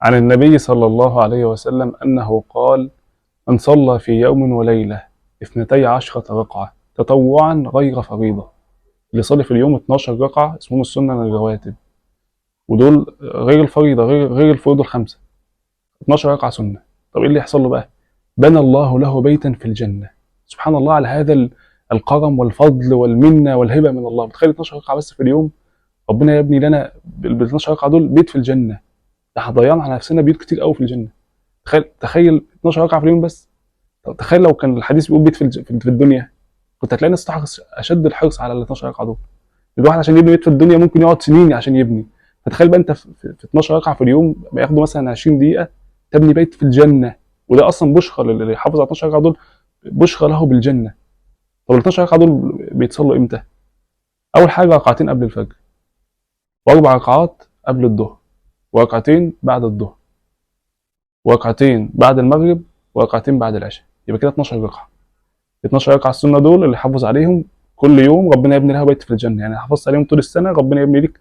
عن النبي صلى الله عليه وسلم أنه قال: من صلى في يوم وليلة 12 ركعة تطوعا غير فريضة. اللي صلي في اليوم 12 ركعة اسمهم السنن الرواتب، ودول غير الفريضة، غير الفروض الخمسة. 12 ركعة سنة. طب ايه اللي يحصل له بقى؟ بنى الله له بيتا في الجنة. سبحان الله على هذا الكرم والفضل والمنة والهبة من الله. بتخيل 12 ركعة بس في اليوم، ربنا يبني لنا بال 12 ركعة دول بيت في الجنة. ده احنا ضيعنا على نفسنا بيوت كتير قوي في الجنة. تخيل 12 ركعة في اليوم بس. طب تخيل لو كان الحديث بيقول بيت في الدنيا، كنت هتلاقي ناس تحرص اشد الحرص على ال 12 ركعة دول. الواحد عشان يبني بيت في الدنيا ممكن يقعد سنين عشان يبني. فتخيل بقى انت في 12 ركعة في اليوم بياخدوا مثلا 20 دقيقة تبني بيت في الجنة. وده اصلا بشرى للي يحافظ على 12 ركعة دول، بشرى له بالجنة. طب ال 12 ركعة دول بيتصلوا امتى؟ اول حاجة ركعتين قبل الفجر، واربع ركعات قبل الظهر، وركعتين بعد الظهر، وركعتين بعد المغرب، وركعتين بعد العشاء. يبقى كده 12 ركعة. 12 ركعة السنة دول اللي يحافظ عليهم كل يوم ربنا يبني لها بيت في الجنة. يعني حافظت عليهم طول السنة ربنا يبني لك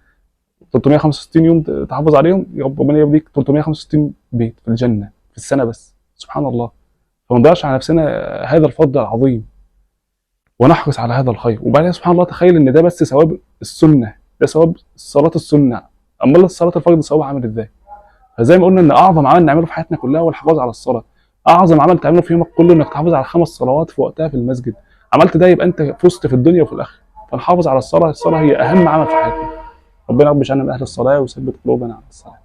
365 يوم تحافظ عليهم، ربنا يبني لك 365 بيت في الجنة في السنة بس. سبحان الله. فما نضيعش على نفسنا هذا الفضل العظيم، ونحرص على هذا الخير. وبعدين سبحان الله، تخيل ان ده بس ثواب السنة، ده ثواب صلاة السنة. امال الصلاة الفرض ثوابها عامل ازاي؟ فزي ما قلنا ان اعظم عمل نعمله في حياتنا كلها هو الحفاظ على الصلاه. اعظم عمل تعمله في يومك كله انك تحافظ على 5 صلوات في وقتها في المسجد. عملت ده يبقى انت فزت في الدنيا وفي الاخره. فنحافظ على الصلاه. الصلاه هي اهم عمل في حياتنا. ربنا رب يجعلنا من اهل الصلاه ويثبت قلوبنا على الصلاه.